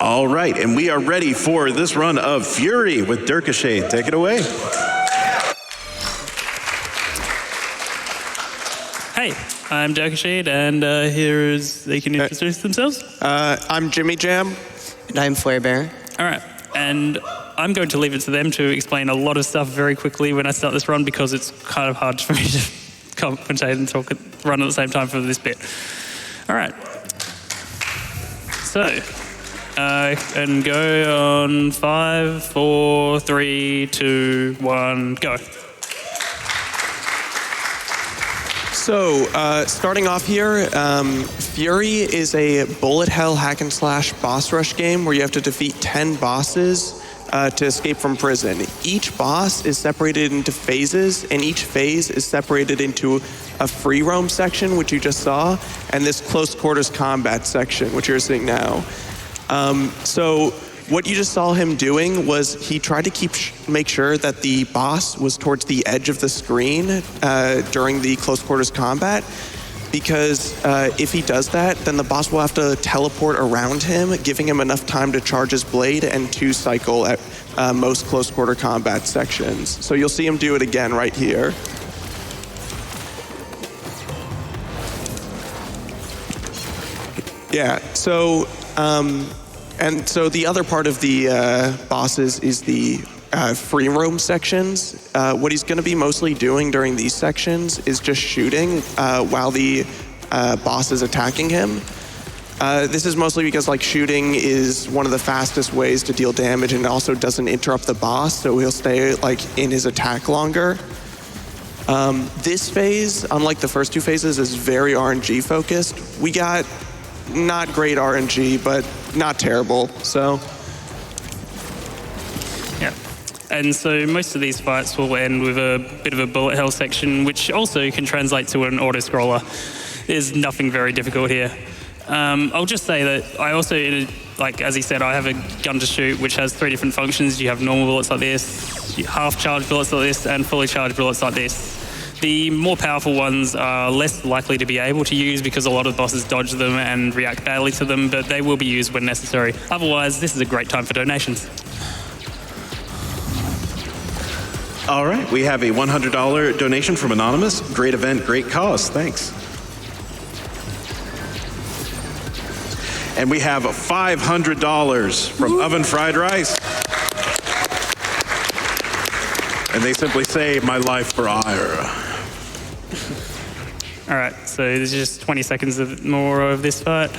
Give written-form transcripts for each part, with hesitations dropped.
All right, and we are ready for this run of Furi with Dircashede. Take it away. Hey, I'm Dircashede, and they can introduce themselves. I'm JimmyJam. And I'm Flarebear. All right, and I'm going to leave it to them to explain a lot of stuff very quickly when I start this run because it's kind of hard for me to commentate and run at the same time for this bit. All right. So, and go on 5, 4, 3, 2, 1, go. So, starting off here, Furi is a bullet hell hack and slash boss rush game where you have to defeat 10 bosses to escape from prison. Each boss is separated into phases, and each phase is separated into a free roam section, which you just saw, and this close quarters combat section, which you're seeing now. So what you just saw him doing was he tried to make sure that the boss was towards the edge of the screen during the close quarters combat, because if he does that, then the boss will have to teleport around him, giving him enough time to charge his blade and to cycle at most close quarter combat sections. So you'll see him do it again right here. Yeah, so, and so the other part of the bosses is the free roam sections. What he's gonna be mostly doing during these sections is just shooting while the boss is attacking him. This is mostly because like shooting is one of the fastest ways to deal damage and also doesn't interrupt the boss, so he'll stay like in his attack longer. This phase, unlike the first two phases, is very RNG focused. We got not great RNG, but not terrible, so. Yeah, and so most of these fights will end with a bit of a bullet hell section, which also can translate to an auto-scroller. There's nothing very difficult here. I'll just say that I also, like as he said, I have a gun to shoot, which has 3 different functions. You have normal bullets like this, half-charged bullets like this, and fully charged bullets like this. The more powerful ones are less likely to be able to use because a lot of bosses dodge them and react badly to them, but they will be used when necessary. Otherwise, this is a great time for donations. All right, we have a $100 donation from Anonymous. Great event, great cause, thanks. And we have $500 from Oven Fried Rice. And they simply say, my life for ire. All right, so there's just 20 seconds more of this fight.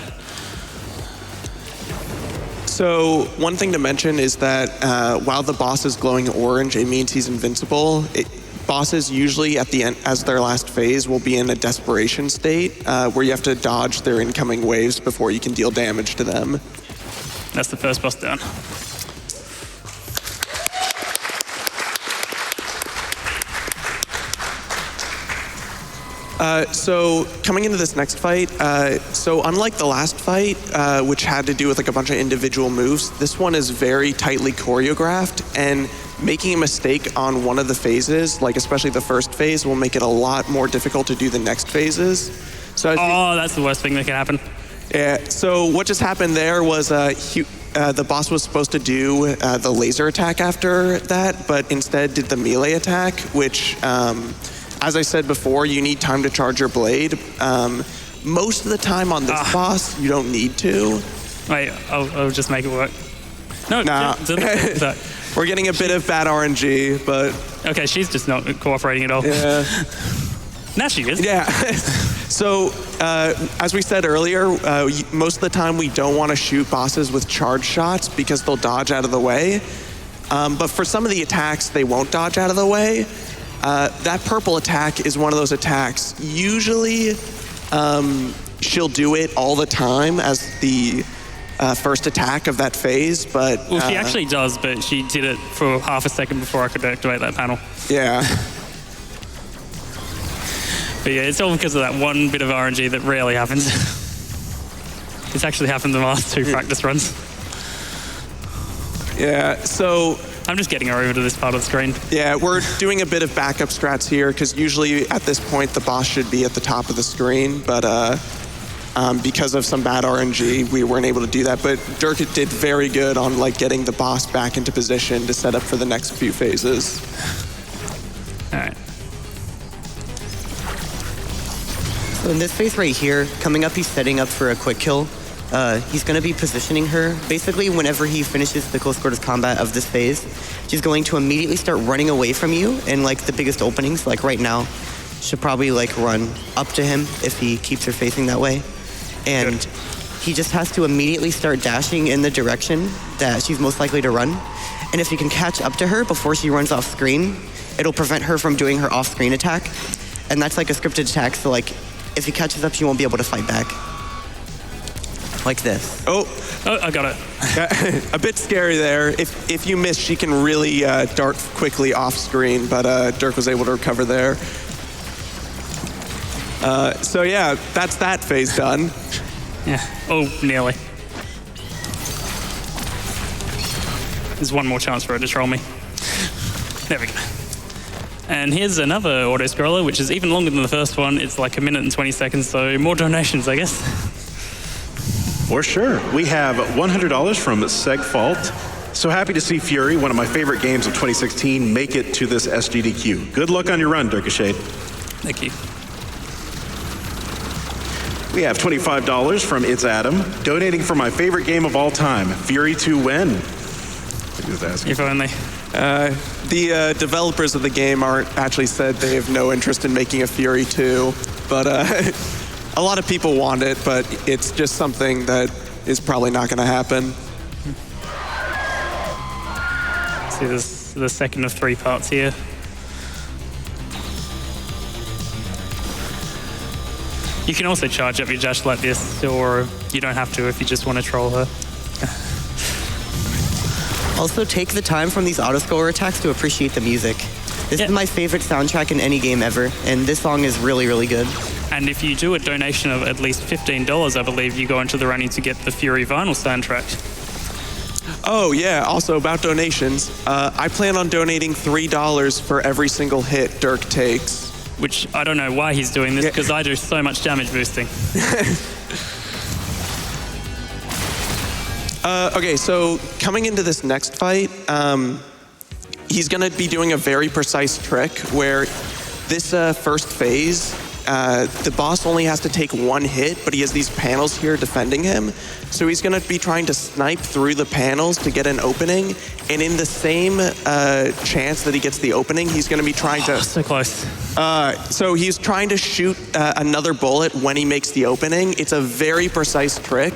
So one thing to mention is that while the boss is glowing orange, it means he's invincible. Bosses usually at the end, as their last phase, will be in a desperation state where you have to dodge their incoming waves before you can deal damage to them. That's the first boss down. So coming into this next fight, so unlike the last fight, which had to do with like a bunch of individual moves, this one is very tightly choreographed, and making a mistake on one of the phases, like especially the first phase, will make it a lot more difficult to do the next phases. So that's the worst thing that can happen. Yeah, so what just happened there was the boss was supposed to do the laser attack after that, but instead did the melee attack, which, as I said before, you need time to charge your blade. Most of the time on this boss, you don't need to. Wait, I'll just make it work. No, nah. We're getting a bit of bad RNG, but... Okay, she's just not cooperating at all. Yeah. Now she is. Yeah. So, as we said earlier, most of the time we don't want to shoot bosses with charge shots because they'll dodge out of the way. But for some of the attacks, they won't dodge out of the way. That purple attack is one of those attacks. Usually, she'll do it all the time as the first attack of that phase, but... Well, she actually does, but she did it for half a second before I could activate that panel. Yeah. But yeah, it's all because of that one bit of RNG that rarely happens. It's actually happened in the last 2 practice runs. Yeah, so... I'm just getting her over to this part of the screen. Yeah, we're doing a bit of backup strats here, because usually at this point the boss should be at the top of the screen, but Because of some bad RNG, we weren't able to do that. But Dirk did very good on like getting the boss back into position to set up for the next few phases. All right. So in this phase right here, coming up, he's setting up for a quick kill. He's going to be positioning her. Basically, whenever he finishes the close quarters combat of this phase, she's going to immediately start running away from you in like the biggest openings. Like right now, she'll probably like run up to him if he keeps her facing that way. And he just has to immediately start dashing in the direction that she's most likely to run. And if you can catch up to her before she runs off screen, it'll prevent her from doing her off-screen attack. And that's like a scripted attack, so like if he catches up, she won't be able to fight back. Like this. Oh, I got it. a bit scary there. If you miss, she can really dart quickly off screen, but Dirk was able to recover there. So yeah, that's that phase done. Yeah. Oh, nearly. There's one more chance for her to troll me. There we go. And here's another auto-scroller, which is even longer than the first one. It's like 1 minute and 20 seconds, so more donations, I guess. For sure. We have $100 from Segfault. So happy to see Furi, one of my favorite games of 2016, make it to this SGDQ. Good luck on your run, Dircashede. Thank you. We have $25 from It's Adam, donating for my favorite game of all time, Furi 2 Win. If only. The developers of the game actually said they have no interest in making a Furi 2, but a lot of people want it, but it's just something that is probably not going to happen. See, there's the second of 3 parts here. You can also charge up your dash like this, or you don't have to if you just want to troll her. Also, take the time from these auto-scroller attacks to appreciate the music. This is my favorite soundtrack in any game ever, and this song is really, really good. And if you do a donation of at least $15, I believe, you go into the running to get the Furi vinyl soundtrack. Oh yeah, also about donations, I plan on donating $3 for every single hit Dirk takes. Which I don't know why he's doing this, because I do so much damage boosting. Okay, so coming into this next fight, he's going to be doing a very precise trick where this first phase, the boss only has to take 1 hit, but he has these panels here defending him. So he's going to be trying to snipe through the panels to get an opening, and in the same chance that he gets the opening, he's going to be trying to... So close. So he's trying to shoot another bullet when he makes the opening. It's a very precise trick,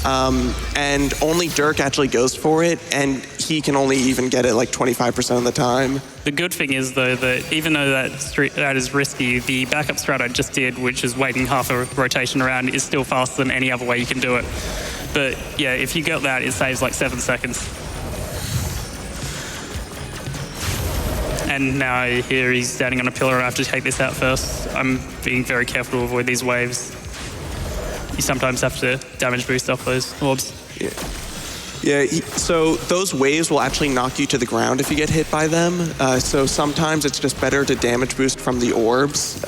and only Dirk actually goes for it, and he can only even get it like 25% of the time. The good thing is, though, that even though that is risky, the backup strat I just did, which is waiting half a rotation around, is still faster than any other way you can do it. But yeah, if you get that, it saves like 7 seconds. And now here he's standing on a pillar, and I have to take this out first. I'm being very careful to avoid these waves. You sometimes have to damage boost off those orbs. Yeah, so those waves will actually knock you to the ground if you get hit by them. So sometimes it's just better to damage boost from the orbs,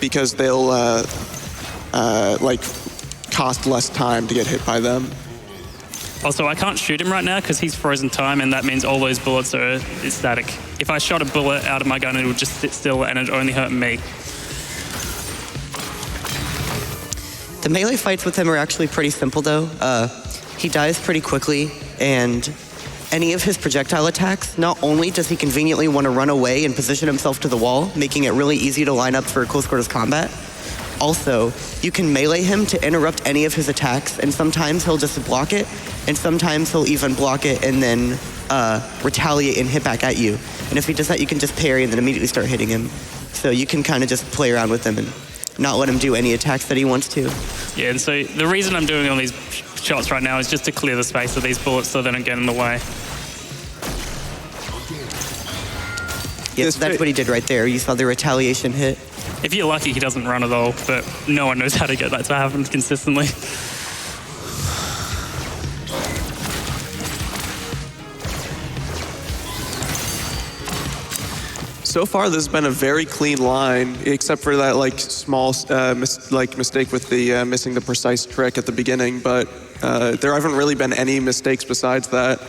because they'll like cost less time to get hit by them. Also, I can't shoot him right now because he's frozen time, and that means all those bullets are static. If I shot a bullet out of my gun, it would just sit still and it only hurt me. The melee fights with him are actually pretty simple, though. He dies pretty quickly, and any of his projectile attacks, not only does he conveniently want to run away and position himself to the wall, making it really easy to line up for close quarters combat, also, you can melee him to interrupt any of his attacks, and sometimes he'll just block it, and sometimes he'll even block it and then retaliate and hit back at you. And if he does that, you can just parry and then immediately start hitting him. So you can kind of just play around with him and not let him do any attacks that he wants to. Yeah, and so the reason I'm doing all these shots right now is just to clear the space of these bullets so they don't get in the way. Yes, that's what he did right there. You saw the retaliation hit. If you're lucky, he doesn't run at all, but no one knows how to get that to happen consistently. so far this has been a very clean line, except for that like small mistake with the missing the precise trick at the beginning. But there haven't really been any mistakes besides that.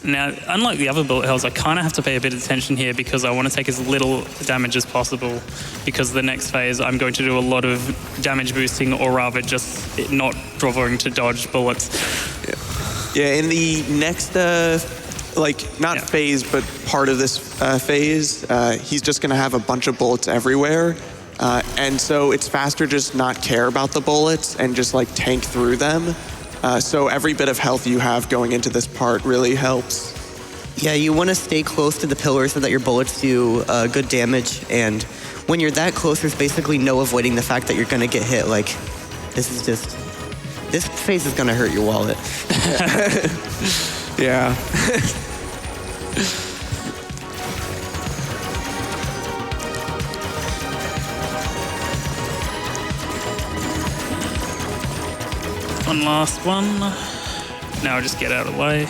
Now, unlike the other bullet hells, I kind of have to pay a bit of attention here because I want to take as little damage as possible, because the next phase I'm going to do a lot of damage boosting, or rather just not bothering to dodge bullets. Yeah, in the next, phase, but part of this phase, he's just going to have a bunch of bullets everywhere. And so it's faster just not care about the bullets and just like tank through them. So every bit of health you have going into this part really helps. Yeah, you want to stay close to the pillar so that your bullets do good damage. And when you're that close, there's basically no avoiding the fact that you're going to get hit. Like, this phase is going to hurt your wallet. Yeah. One last one. Now just get out of the way.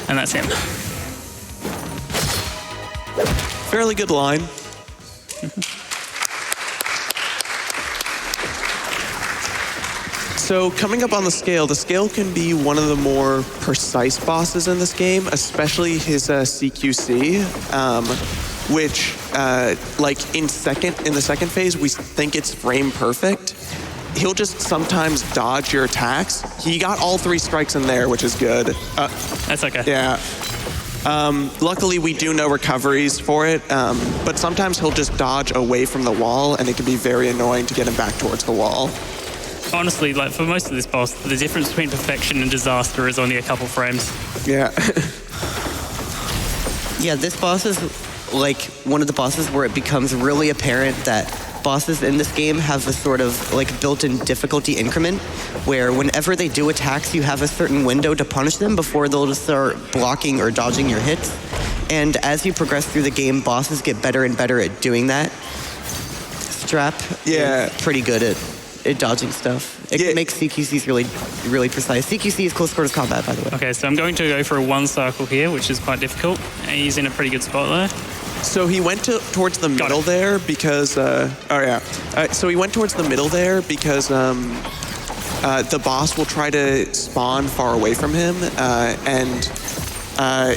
And that's him. Fairly good line. So coming up on the scale can be one of the more precise bosses in this game, especially his CQC, which in the second phase, we think it's frame perfect. He'll just sometimes dodge your attacks. He got all 3 strikes in there, which is good. That's okay. Yeah. Luckily, we do know recoveries for it, but sometimes he'll just dodge away from the wall, and it can be very annoying to get him back towards the wall. Honestly, like for most of this boss, the difference between perfection and disaster is only a couple frames. Yeah. Yeah, this boss is like one of the bosses where it becomes really apparent that bosses in this game have a sort of like built-in difficulty increment where whenever they do attacks, you have a certain window to punish them before they'll just start blocking or dodging your hits. And as you progress through the game, bosses get better and better at doing that. Strap is pretty good at dodging stuff. It makes CQCs really, really precise. CQC is close quarters combat, by the way. Okay, so I'm going to go for a 1 circle here, which is quite difficult. He's in a pretty good spot there. So he went towards the middle there because, so he went towards the middle there because the boss will try to spawn far away from him, and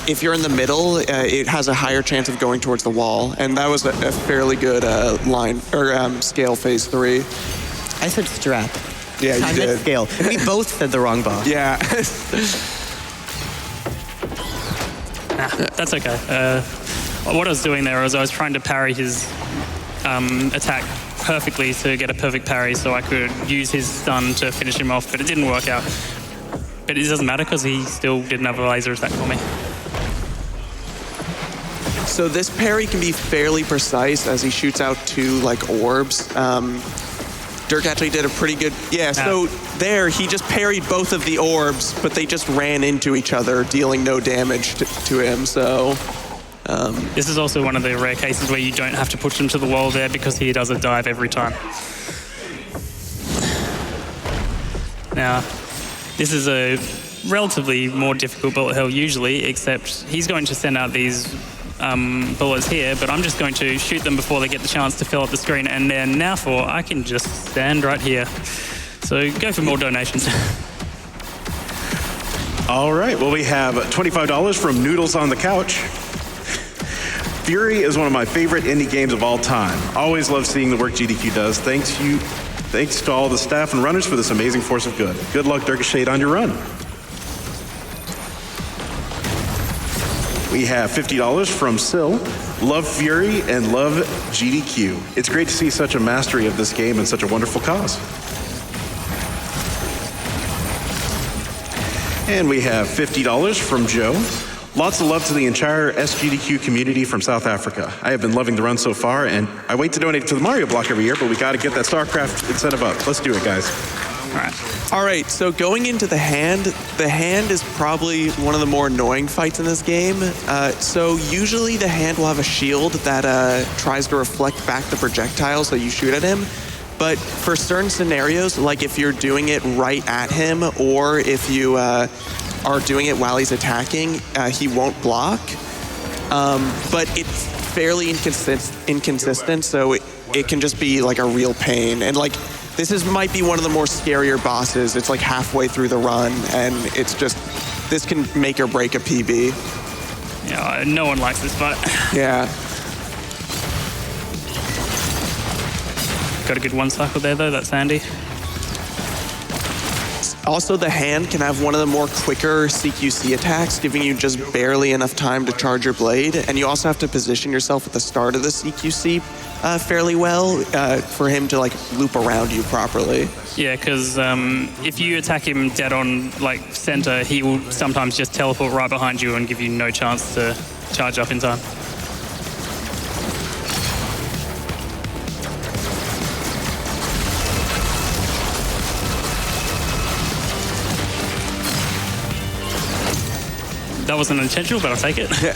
if you're in the middle, it has a higher chance of going towards the wall, and that was a fairly good scale phase 3. I said strap. Yeah, you did. I meant scale. We both said the wrong boss. Yeah. That's okay. What I was doing there was I was trying to parry his attack perfectly to get a perfect parry so I could use his stun to finish him off, but it didn't work out. But it doesn't matter because he still didn't have a laser attack for me. So this parry can be fairly precise as he shoots out 2 like orbs. Dirk actually did a pretty good, so there he just parried both of the orbs, but they just ran into each other, dealing no damage to him, so. This is also one of the rare cases where you don't have to push him to the wall there because he does a dive every time. Now, this is a relatively more difficult bullet hell usually, except he's going to send out these bullets here, but I'm just going to shoot them before they get the chance to fill up the screen, and then now I can just stand right here. So go for more donations. All right, well, we have $25 from Noodles on the Couch. Furi is one of my favorite indie games of all time. Always love seeing the work GDQ does. Thanks to all the staff and runners for this amazing force of good. Good luck, Dircashede, on your run. We have $50 from Sil. Love Furi and love GDQ. It's great to see such a mastery of this game and such a wonderful cause. And we have $50 from Joe. Lots of love to the entire SGDQ community from South Africa. I have been loving the run so far, and I wait to donate to the Mario block every year, but we got to get that StarCraft incentive up. Let's do it, guys. All right, so going into the hand is probably one of the more annoying fights in this game. So usually the hand will have a shield that tries to reflect back the projectiles that you shoot at him. But for certain scenarios, like if you're doing it right at him, or if you are doing it while he's attacking, he won't block. But it's fairly inconsistent, so it can just be like a real pain. And like, might be one of the more scarier bosses. It's like halfway through the run, and it's just, this can make or break a PB. Yeah, no one likes this fight. Yeah. Got a good one cycle there, though. That's handy. Also, the hand can have one of the more quicker CQC attacks, giving you just barely enough time to charge your blade. And you also have to position yourself at the start of the CQC fairly well for him to like loop around you properly. Yeah, because if you attack him dead on like center, he will sometimes just teleport right behind you and give you no chance to charge up in time. That wasn't intentional, but I'll take it. Yeah.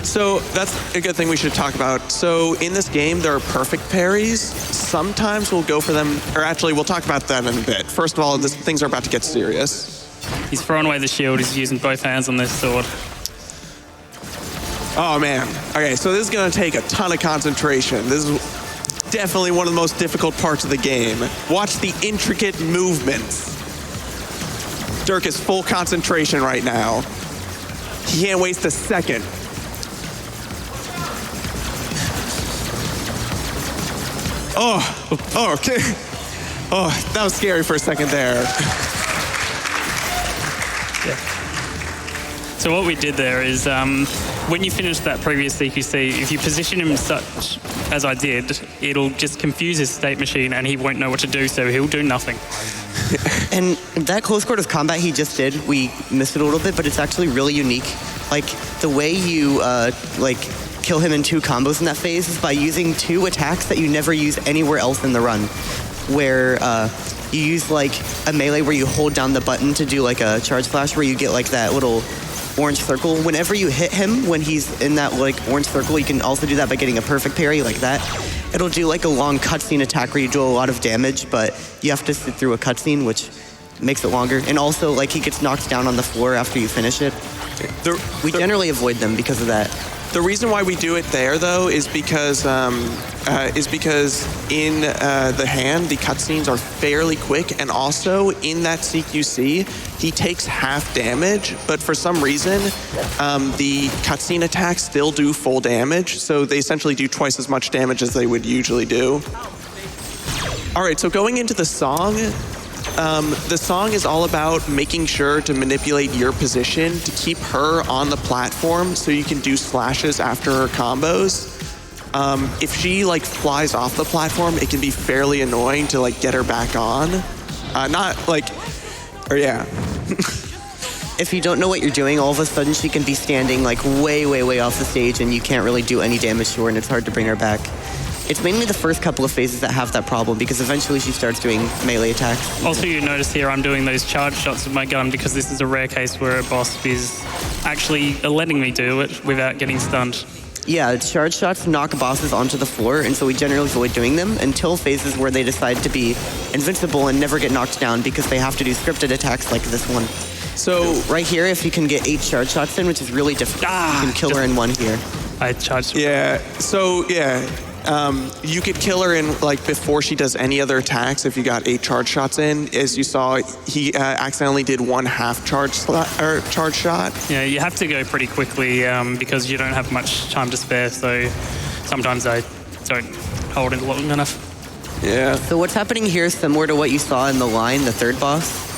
So that's a good thing we should talk about. So in this game, there are perfect parries. Sometimes we'll go for them, or actually we'll talk about that in a bit. First of all, things are about to get serious. He's throwing away the shield. He's using both hands on this sword. Oh man. Okay, so this is gonna take a ton of concentration. This is definitely one of the most difficult parts of the game. Watch the intricate movements. Dirk is full concentration right now. He can't waste a second. Oh, okay. Oh, that was scary for a second there. Yeah. So what we did there is, when you finish that previous CQC, if you position him such as I did, it'll just confuse his state machine and he won't know what to do, so he'll do nothing. And that close quarters combat he just did, we missed it a little bit, but it's actually really unique. Like, the way you, kill him in 2 combos in that phase is by using 2 attacks that you never use anywhere else in the run. Where, you use, like, a melee where you hold down the button to do, like, a charge flash where you get, like, that little orange circle. Whenever you hit him, when he's in that, like, orange circle, you can also do that by getting a perfect parry like that. It'll do, like, a long cutscene attack where you do a lot of damage, but you have to sit through a cutscene, which makes it longer. And also, like, he gets knocked down on the floor after you finish it. We generally avoid them because of that. The reason why we do it there, though, is because in the hand, the cutscenes are fairly quick, and also in that CQC, he takes half damage, but for some reason, the cutscene attacks still do full damage, so they essentially do twice as much damage as they would usually do. All right, so going into the song is all about making sure to manipulate your position to keep her on the platform so you can do slashes after her combos. If she like flies off the platform, it can be fairly annoying to like get her back on. If you don't know what you're doing, all of a sudden she can be standing like way, way, way off the stage and you can't really do any damage to her and it's hard to bring her back. It's mainly the first couple of phases that have that problem because eventually she starts doing melee attacks. Also, you notice here I'm doing those charge shots with my gun because this is a rare case where a boss is actually letting me do it without getting stunned. Yeah, charge shots knock bosses onto the floor, and so we generally avoid doing them until phases where they decide to be invincible and never get knocked down because they have to do scripted attacks like this one. So right here, if you can get 8 charge shots in, which is really difficult, you can kill her in 1 here. I charged. Yeah, so yeah. You could kill her in like before she does any other attacks if you got 8 charge shots in. As you saw, he accidentally did 1 half charge shot. Yeah, you have to go pretty quickly because you don't have much time to spare. So sometimes I don't hold it long enough. Yeah. So what's happening here is similar to what you saw in the line, the 3rd boss.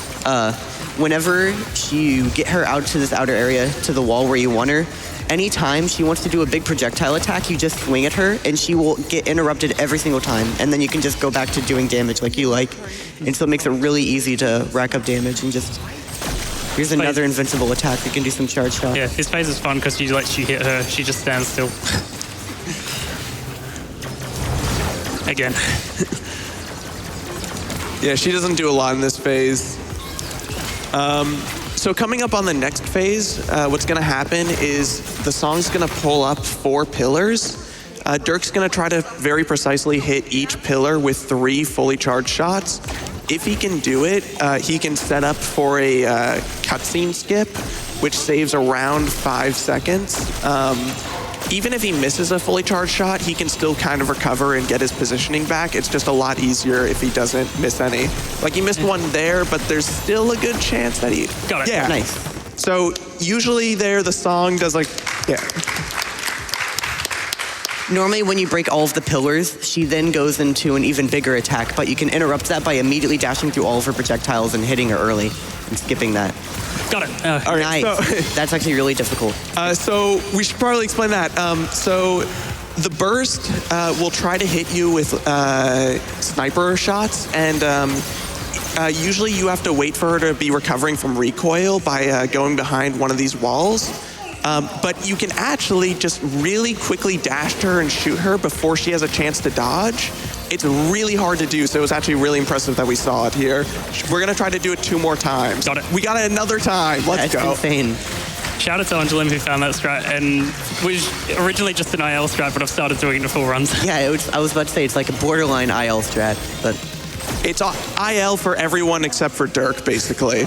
Whenever you get her out to this outer area, to the wall where you want her, anytime she wants to do a big projectile attack, you just swing at her and she will get interrupted every single time. And then you can just go back to doing damage like you like. And so it makes it really easy to rack up damage and just... Here's another invincible attack. You can do some charge shot. Yeah, this phase is fun because you hit her, she just stands still. Again. Yeah, she doesn't do a lot in this phase. So coming up on the next phase, what's going to happen is the song's going to pull up 4 pillars. Dirk's going to try to very precisely hit each pillar with 3 fully charged shots. if he can do it, he can set up for a cutscene skip, which saves around 5 seconds. Even if he misses a fully charged shot, he can still kind of recover and get his positioning back. It's just a lot easier if he doesn't miss any. Like, he missed one there, but there's still a good chance that he... Got it. Yeah. Nice. So usually there, the song does like, yeah. Normally, when you break all of the pillars, she then goes into an even bigger attack, but you can interrupt that by immediately dashing through all of her projectiles and hitting her early and skipping that. Got it. All right, Nice. That's actually really difficult. So we should probably explain that. So the burst will try to hit you with sniper shots, and usually you have to wait for her to be recovering from recoil by going behind one of these walls. But you can actually just really quickly dash to her and shoot her before she has a chance to dodge. It's really hard to do, so it was actually really impressive that we saw it here. We're gonna try to do it 2 more times. Got it. We got it another time. Let's That's go. insane. Shout out to Angelim who found that strat, and was originally just an IL strat, but I've started doing the full runs. Yeah, I was about to say it's like a borderline IL strat, but It's IL for everyone except for Dirk, basically.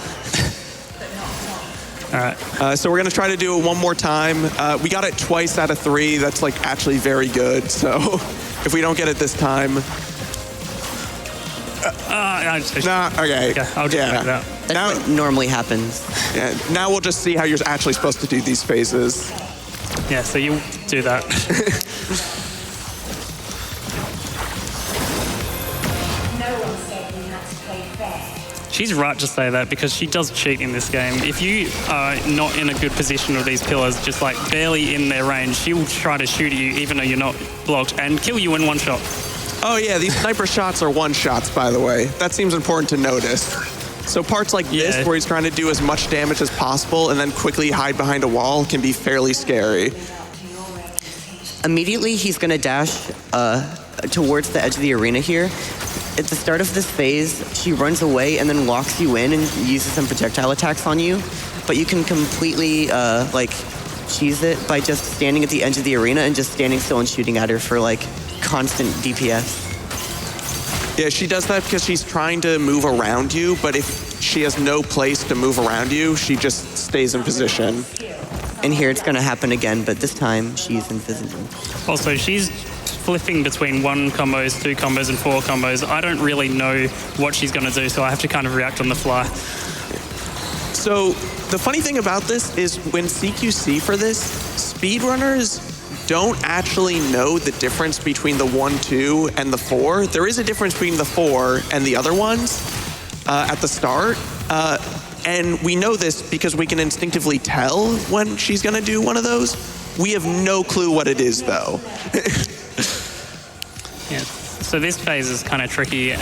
All right. So we're gonna try to do it 1 more time. We got it twice out of 3. That's like actually very good. So if we don't get it this time, okay. Yeah, I'll just make that. that's Now, what normally happens. yeah, now we'll just see how you're actually supposed to do these phases. Yeah, so you do that. She's right to say that because she does cheat in this game. If you are not in a good position with these pillars, just like barely in their range, she will try to shoot at you even though you're not blocked and kill you in 1 shot. Oh yeah, these sniper shots are 1-shots, by the way. That seems important to notice. So parts like this, Yeah. where he's trying to do as much damage as possible and then quickly hide behind a wall, can be fairly scary. Immediately, he's going to dash towards the edge of the arena here. At the start of this phase, she runs away and then locks you in and uses some projectile attacks on you. But you can completely, cheese it by just standing at the edge of the arena and just standing still and shooting at her for, constant DPS. Yeah, she does that because she's trying to move around you, but if she has no place to move around you, she just stays in position. And here it's going to happen again, but this time she's invisible. Also, she's flipping between 1 combos, 2 combos, and 4 combos. I don't really know what she's going to do, so I have to kind of react on the fly. So the funny thing about this is when CQC for this, speedrunners don't actually know the difference between the 1, 2, and the 4. There is a difference between the 4 and the other ones at the start. And we know this because we can instinctively tell when she's gonna do one of those. We have no clue what it is though. Yeah. So this phase is kind of tricky,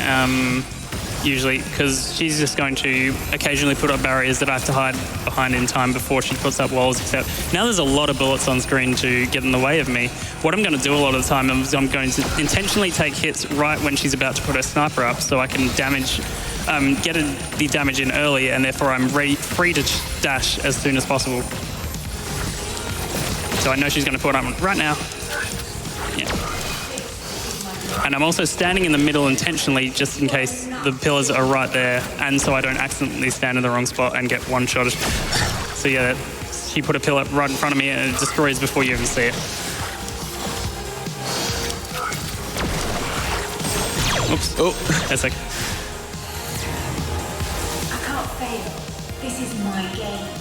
usually, because she's just going to occasionally put up barriers that I have to hide behind in time before she puts up walls, except now there's a lot of bullets on screen to get in the way of me. What I'm going to do a lot of the time is I'm going to intentionally take hits right when she's about to put her sniper up so I can get the damage in early, and therefore I'm free to dash as soon as possible. So I know she's going to put it up right now. Yeah. And I'm also standing in the middle intentionally just in case the pillars are right there, and so I don't accidentally stand in the wrong spot and get 1-shot. So yeah, she put a pillar right in front of me and it destroys before you even see it. Oops. Oh, that's like... I can't fail. This is my game.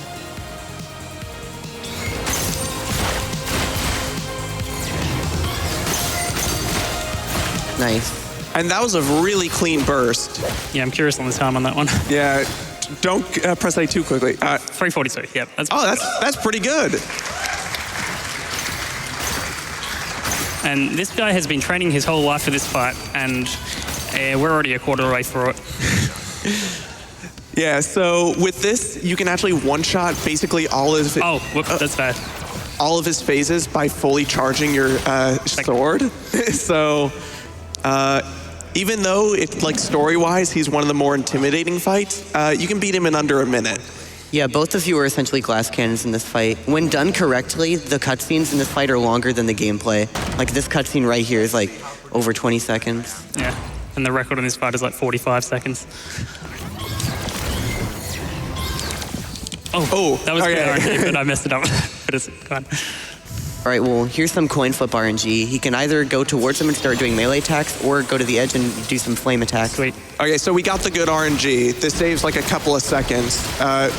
Nice. And that was a really clean burst. Yeah, I'm curious on the time on that one. Yeah, don't press A too quickly. 342, yep. That's pretty good. And this guy has been training his whole life for this fight, and we're already a quarter way through it. Yeah, so with this, you can actually 1-shot basically all of Oh, whoops, that's bad. all of his phases by fully charging your sword. So even though it's like story-wise, he's one of the more intimidating fights, you can beat him in under a minute. Yeah, both of you are essentially glass cannons in this fight. When done correctly, the cutscenes in this fight are longer than the gameplay. Like this cutscene right here is like over 20 seconds. Yeah. And the record in this fight is like 45 seconds. Oh, that was okay. good RNG, but I messed it up. But it's fine. All right, well, here's some coin flip RNG. He can either go towards him and start doing melee attacks, or go to the edge and do some flame attacks. Sweet. Okay, so we got the good RNG. This saves like a couple of seconds.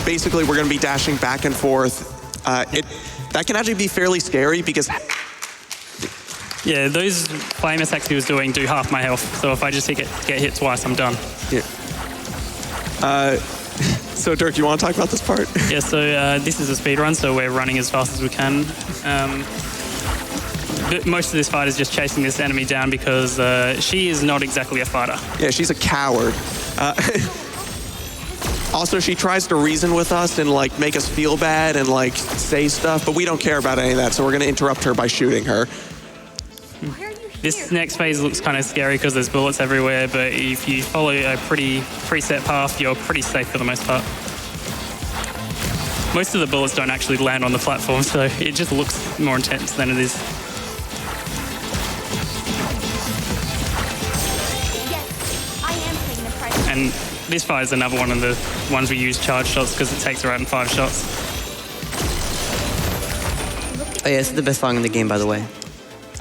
Basically, we're going to be dashing back and forth. That can actually be fairly scary because... Yeah, those flame attacks he was doing do half my health. So if I just get hit twice, I'm done. Yeah. So, Dirk, you want to talk about this part? Yeah, so this is a speed run, so we're running as fast as we can. But most of this fight is just chasing this enemy down because she is not exactly a fighter. Yeah, she's a coward. Also, she tries to reason with us and like make us feel bad and like say stuff, but we don't care about any of that, so we're going to interrupt her by shooting her. This next phase looks kind of scary because there's bullets everywhere, but if you follow a pretty preset path, you're pretty safe for the most part. Most of the bullets don't actually land on the platform, so it just looks more intense than it is. Yes, I am paying the price. And this fight is another one of the ones we use charge shots because it takes her out in 5 shots. Oh yeah, this is the best song in the game, by the way.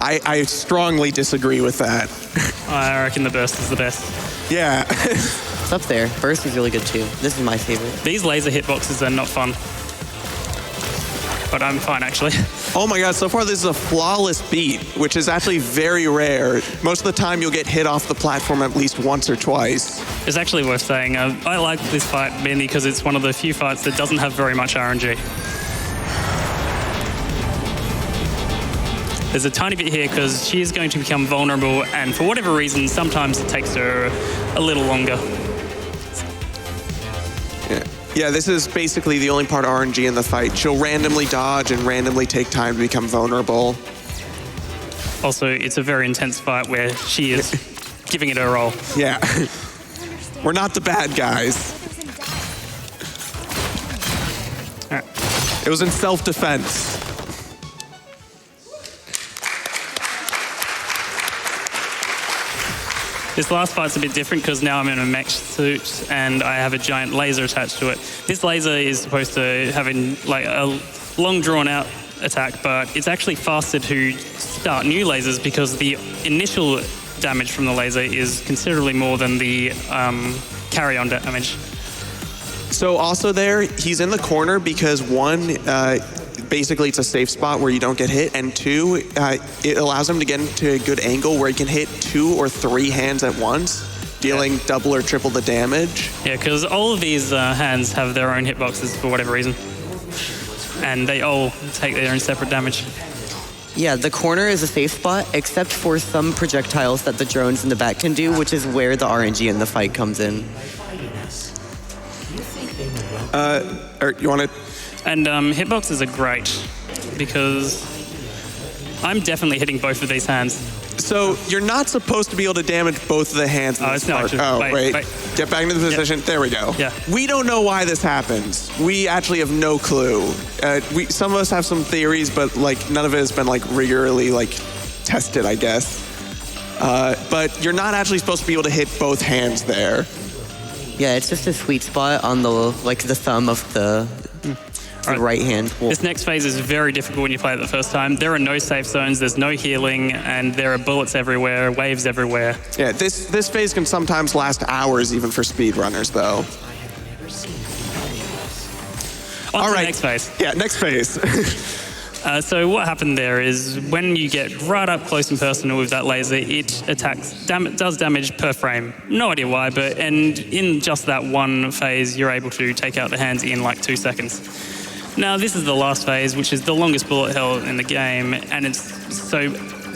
I strongly disagree with that. I reckon the burst is the best. Yeah. It's up there. Burst is really good too. This is my favorite. These laser hitboxes are not fun. But I'm fine, actually. Oh my god, so far this is a flawless beat, which is actually very rare. Most of the time you'll get hit off the platform at least once or twice. It's actually worth saying, I like this fight mainly because it's one of the few fights that doesn't have very much RNG. There's a tiny bit here because she is going to become vulnerable, and for whatever reason, sometimes it takes her a little longer. Yeah, this is basically the only part RNG in the fight. She'll randomly dodge and randomly take time to become vulnerable. Also, it's a very intense fight where she is giving it her all. Yeah. We're not the bad guys. All right. It was in self-defense. This last fight's a bit different because now I'm in a mech suit and I have a giant laser attached to it. This laser is supposed to have like a long drawn out attack, but it's actually faster to start new lasers because the initial damage from the laser is considerably more than the carry-on damage. So also there, he's in the corner because one, basically it's a safe spot where you don't get hit, and two, it allows him to get into a good angle where he can hit 2 or 3 hands at once, dealing double or triple the damage. Yeah, because all of these hands have their own hitboxes for whatever reason. And they all take their own separate damage. Yeah, the corner is a safe spot, except for some projectiles that the drones in the back can do, which is where the RNG in the fight comes in. You want to... And hitboxes are great because I'm definitely hitting both of these hands. So you're not supposed to be able to damage both of the hands. Oh, it's not actually. Oh, wait. Wait. Get back into the position. There we go. Yeah. We don't know why this happens. We actually have no clue. Some of us have some theories, but like none of it has been like rigorously like tested, I guess. But you're not actually supposed to be able to hit both hands there. Yeah, it's just a sweet spot on the the thumb of the right hand. This next phase is very difficult when you play it the first time. There are no safe zones, there's no healing, and there are bullets everywhere, waves everywhere. Yeah, this phase can sometimes last hours even for speedrunners, though. On to the next phase. Yeah, next phase. So what happened there is when you get right up close and personal with that laser, it does damage per frame. No idea why, and in just that one phase, you're able to take out the hands in like 2 seconds. Now, this is the last phase, which is the longest bullet hell in the game, and it's so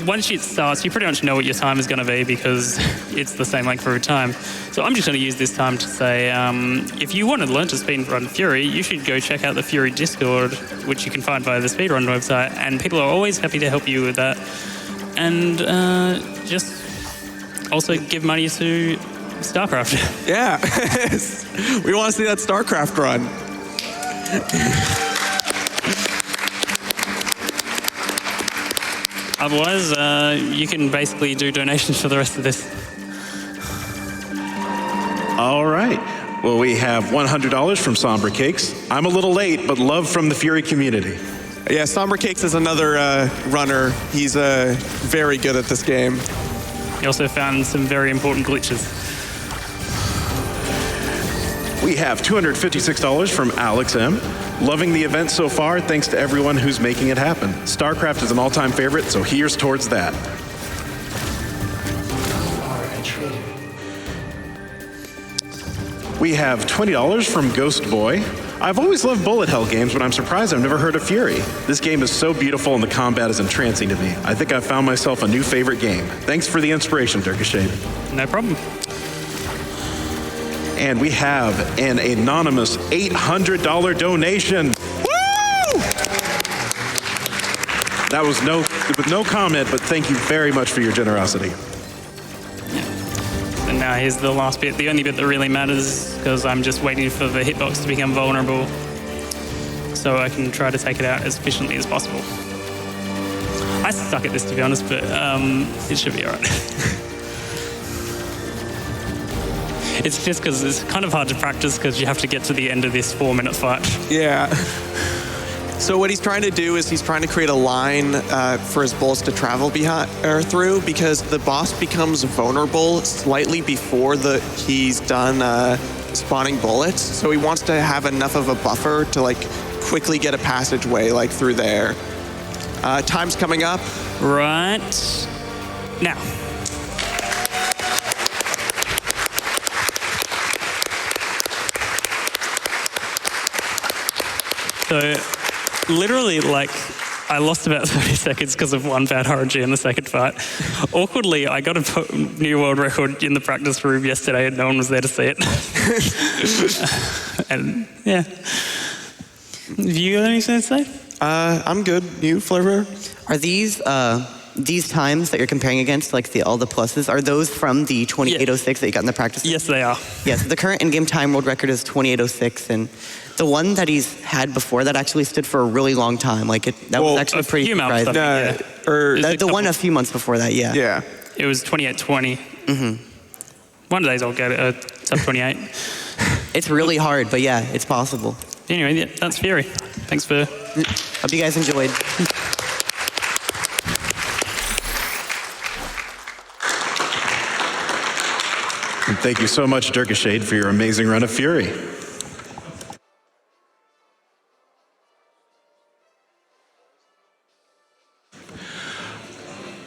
once it starts, you pretty much know what your time is going to be because it's the same length every time. So I'm just going to use this time to say, if you want to learn to speedrun Furi, you should go check out the Furi Discord, which you can find via the speedrun website, and people are always happy to help you with that. And just also give money to StarCraft. Yeah, we want to see that StarCraft run. Otherwise, you can basically do donations for the rest of this. Well, we have $100 from Somber Cakes. I'm a little late, but love from the Furi community. Yeah, Somber Cakes is another runner. He's very good at this game. He also found some very important glitches. We have $256 from Alex M. Loving the event so far, thanks to everyone who's making it happen. StarCraft is an all-time favorite, so here's towards that. We have $20 from Ghost Boy. I've always loved bullet hell games, but I'm surprised I've never heard of Furi. This game is so beautiful and the combat is entrancing to me. I think I've found myself a new favorite game. Thanks for the inspiration, Dircashede. No problem. And we have an anonymous $800 donation. Woo! That was with no comment, but thank you very much for your generosity. And now here's the last bit, the only bit that really matters, because I'm just waiting for the hitbox to become vulnerable so I can try to take it out as efficiently as possible. I suck at this, to be honest, but it should be all right. It's just because it's kind of hard to practice because you have to get to the end of this 4-minute fight. Yeah. So what he's trying to do is he's trying to create a line for his bullets to travel through, because the boss becomes vulnerable slightly before he's done spawning bullets. So he wants to have enough of a buffer to like quickly get a passageway like through there. Time's coming up. Right now. So literally, like, I lost about 30 seconds because of one bad RNG in the second fight. Awkwardly, I got a new world record in the practice room yesterday and no one was there to see it. And, yeah. Have you got anything to say? I'm good. You, Flarebear? Are these times that you're comparing against, like all the pluses, are those from the 2806 that you got in the practice? Yes, they are. Yes, the current in-game time world record is 2806, and the one that he's had before that actually stood for a really long time. Like that was actually pretty surprising. The one a few months before that, yeah. Yeah. It was 2820. Mm-hmm. One of these I'll get it, sub 28. It's really hard, but yeah, it's possible. Anyway, yeah, that's Furi. Thanks for... Hope you guys enjoyed. And thank you so much, Dircashede, for your amazing run of Furi.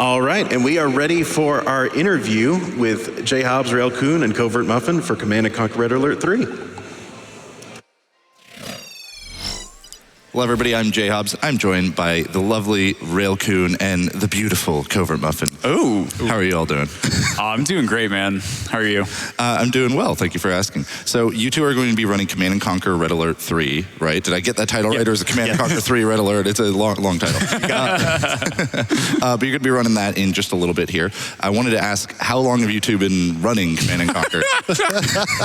All right, and we are ready for our interview with Jhobz, Raelcun, and CovertMuffin for Command & Conquer Red Alert 3. Hello, everybody. I'm Jhobz. I'm joined by the lovely Raelcun and the beautiful CovertMuffin. Oh. How are you all doing? I'm doing great, man. How are you? I'm doing well. Thank you for asking. So you two are going to be running Command & Conquer Red Alert 3, right? Did I get that title right, or is it Command & Conquer 3 Red Alert? It's a long title. But you're going to be running that in just a little bit here. I wanted to ask, how long have you two been running Command & Conquer?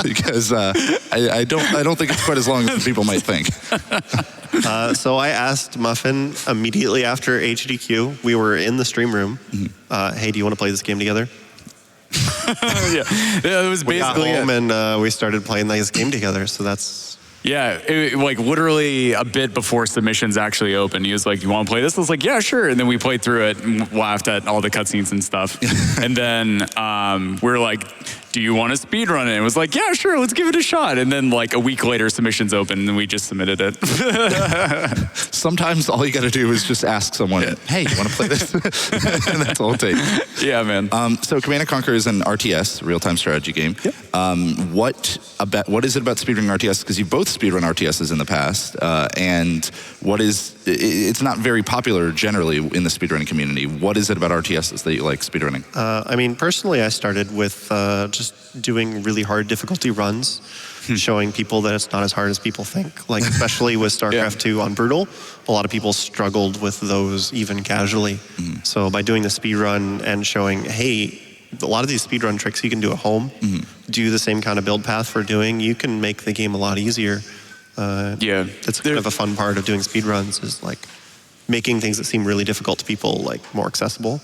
Because I don't think it's quite as long as people might think. So I asked Muffin immediately after HDQ. We were in the stream room. Hey, do you want to play this game together? Yeah, it was basically we got home and we started playing this game together. So that's... Yeah, like literally a bit before submissions actually opened. He was like, "You want to play this?" I was like, "Yeah, sure." And then we played through it and laughed at all the cutscenes and stuff. And then we were like, "Do you want to speedrun it?" And it was like, "Yeah, sure, let's give it a shot." And then like a week later, submissions opened and we just submitted it. Sometimes all you got to do is just ask someone, "Hey, you want to play this?" And that's all it takes. Yeah, man. So Command & Conquer is an RTS, real-time strategy game. Yep. What is it about speedrunning RTS? Because you both speedrun RTSs in the past, and it's not very popular generally in the speedrunning community. What is it about RTSs that you like speedrunning? I mean, personally, I started with just doing really hard difficulty runs, showing people that it's not as hard as people think. Like, especially with StarCraft 2 on Brutal, a lot of people struggled with those even casually. So by doing the speedrun and showing, hey, a lot of these speedrun tricks you can do at home, do the same kind of build path for doing, you can make the game a lot easier. That's kind of a fun part of doing speedruns, is like making things that seem really difficult to people like more accessible.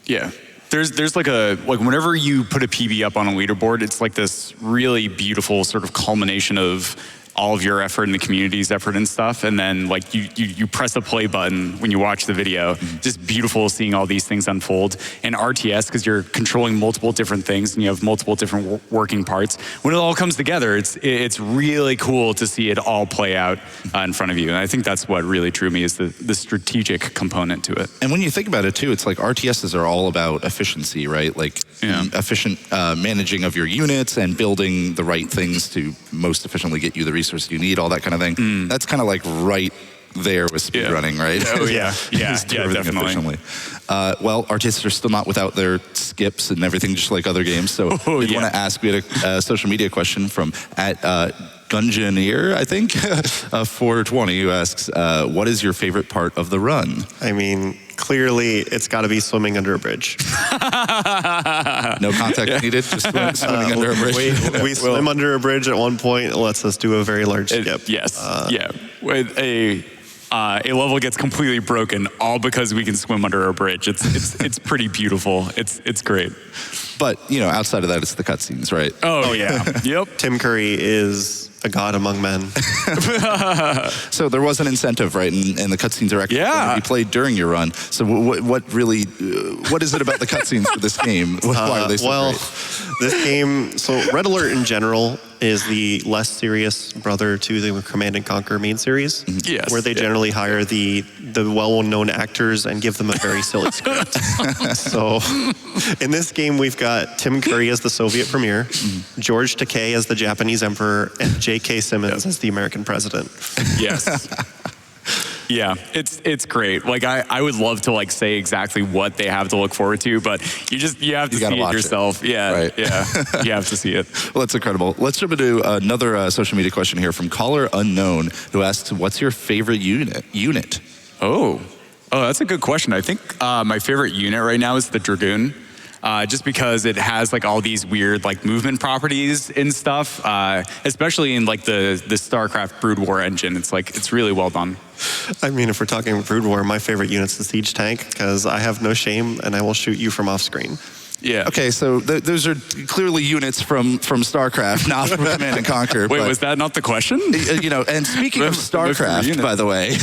Yeah. There's like whenever you put a PB up on a leaderboard, it's like this really beautiful sort of culmination of all of your effort and the community's effort and stuff, and then like you press the play button when you watch the video. Just beautiful seeing all these things unfold. And RTS, because you're controlling multiple different things and you have multiple different working parts, when it all comes together, it's really cool to see it all play out in front of you. And I think that's what really drew me, is the strategic component to it. And when you think about it too, it's like RTSs are all about efficiency, right? Like efficient managing of your units and building the right things to most efficiently get you the resources you need, all that kind of thing. That's kind of like right there with speedrunning, right? Oh yeah, definitely. Efficiently. Well, RTSs are still not without their skips and everything, just like other games. So I want to ask, we had a social media question from Gungeoneer, I think, 420, who asks, what is your favorite part of the run? I mean, clearly it's got to be swimming under a bridge. No contact needed, just swimming under a bridge. We swim under a bridge at one point. It lets us do a very large skip. Yes, With a level gets completely broken all because we can swim under a bridge. It's pretty beautiful. It's great. But, outside of that, it's the cutscenes, right? Oh yeah. Yep. Tim Curry is a god among men. So there was an incentive, right? And the cutscenes are actually going to be played during your run. So what is it about the cutscenes for this game? Why are they so great? This game, so Red Alert in general is the less serious brother to the Command and Conquer main series. Yes. Where they generally hire the well-known actors and give them a very silly script. So in this game, we've got Tim Curry as the Soviet premier, George Takei as the Japanese emperor, and J.K. Simmons as the American president. Yes. Yeah, it's great. Like I would love to like say exactly what they have to look forward to, but you have to see it yourself. Yeah, right. Yeah, you have to see it. Well, that's incredible. Let's jump into another social media question here from Caller Unknown, who asks, "What's your favorite unit?" Oh, that's a good question. I think my favorite unit right now is the Dragoon. Just because it has like all these weird like movement properties and stuff, especially in like the StarCraft Brood War engine. It's really well done. I mean, if we're talking Brood War, my favorite unit's the Siege Tank, because I have no shame and I will shoot you from off screen. Yeah. Okay, so those are clearly units from StarCraft, not from Command and Conquer. Wait, was that not the question? And speaking of StarCraft, by the way,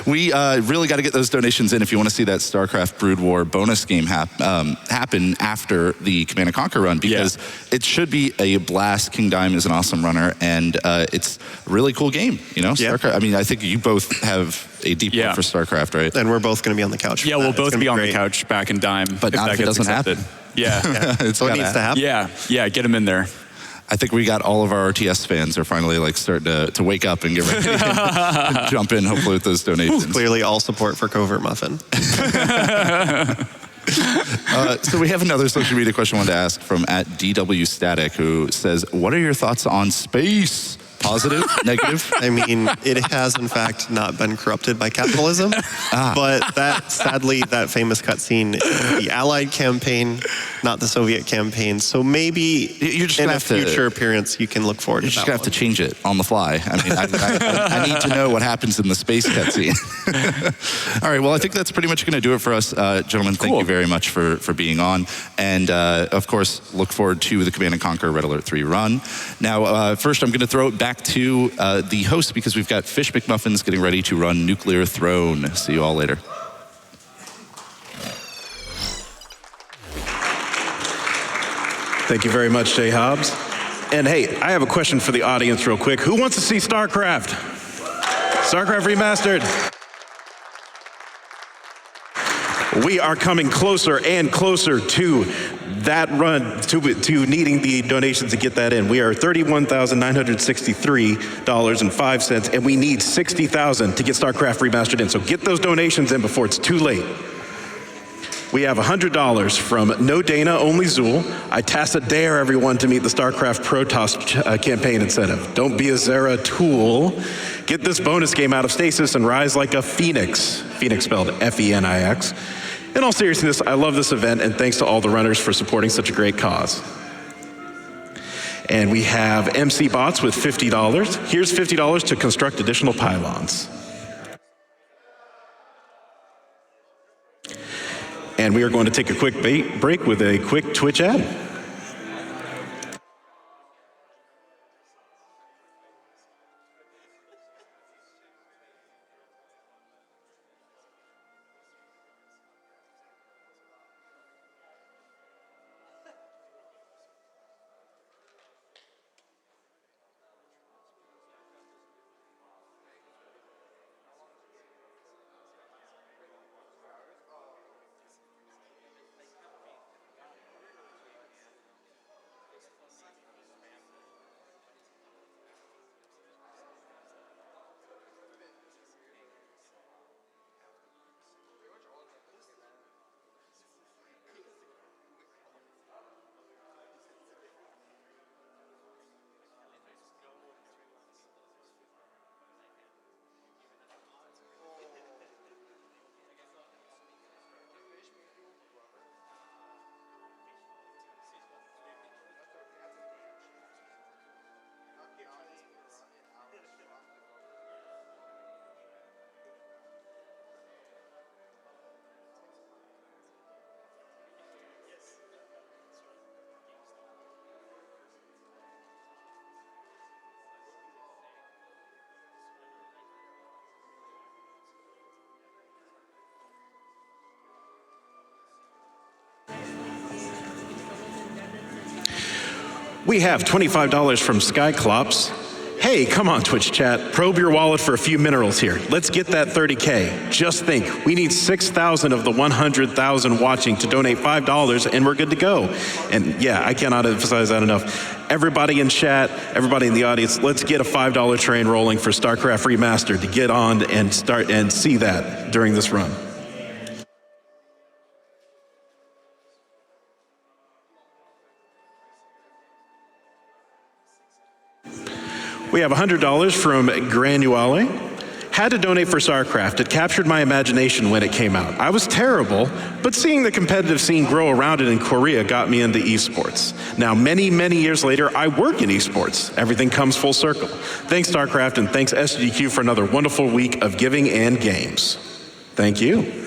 we really got to get those donations in if you want to see that StarCraft Brood War bonus game happen after the Command and Conquer run, because it should be a blast. King Dime is an awesome runner, and it's a really cool game. StarCraft. I mean, I think you both have a deep love for StarCraft, right? And we're both going to be on the couch. Yeah, we'll both be on the couch back in Dime, but not if it doesn't happen. Yeah. It needs to happen. Yeah, get them in there. I think we got all of our RTS fans are finally like starting to wake up and get ready and jump in, hopefully, with those donations. Clearly all support for CovertMuffin. So we have another social media question I wanted to ask from @DWStatic, who says, "What are your thoughts on space? Positive, negative?" I mean, it has in fact not been corrupted by capitalism, but sadly, that famous cutscene is the Allied campaign, not the Soviet campaign. So maybe you're just in a future appearance, you can look forward to that. You're just going to have to change it on the fly. I mean, I need to know what happens in the space cutscene. All right, well, I think that's pretty much going to do it for us, gentlemen. Thank you very much for being on. And, of course, look forward to the Command & Conquer Red Alert 3 run. Now, first, I'm going to throw it back to the host, because we've got Fish McMuffins getting ready to run Nuclear Throne. See you all later. Thank you very much, Jhobz. And hey, I have a question for the audience real quick. Who wants to see StarCraft? StarCraft Remastered. We are coming closer and closer to that run, to needing the donations to get that in. We are $31,963.05, and we need $60,000 to get StarCraft Remastered in. So get those donations in before it's too late. We have $100 from No Dana, Only Zool. I tacit dare everyone to meet the StarCraft Protoss campaign incentive. Don't be a Zera tool. Get this bonus game out of stasis and rise like a phoenix. Phoenix spelled F-E-N-I-X. In all seriousness, I love this event, and thanks to all the runners for supporting such a great cause. And we have MC Bots with $50. Here's $50 to construct additional pylons. And we are going to take a quick break with a quick Twitch ad. We have $25 from Skyclops. Hey, come on, Twitch chat. Probe your wallet for a few minerals here. Let's get that 30K. Just think, we need 6,000 of the 100,000 watching to donate $5, and we're good to go. And yeah, I cannot emphasize that enough. Everybody in chat, everybody in the audience, let's get a $5 train rolling for StarCraft Remastered to get on and start and see that during this run. We have $100 from Granuale. Had to donate for StarCraft. It captured my imagination when it came out. I was terrible, but seeing the competitive scene grow around it in Korea got me into esports. Now, many, many years later, I work in esports. Everything comes full circle. Thanks, StarCraft, and thanks SGDQ for another wonderful week of giving and games. Thank you.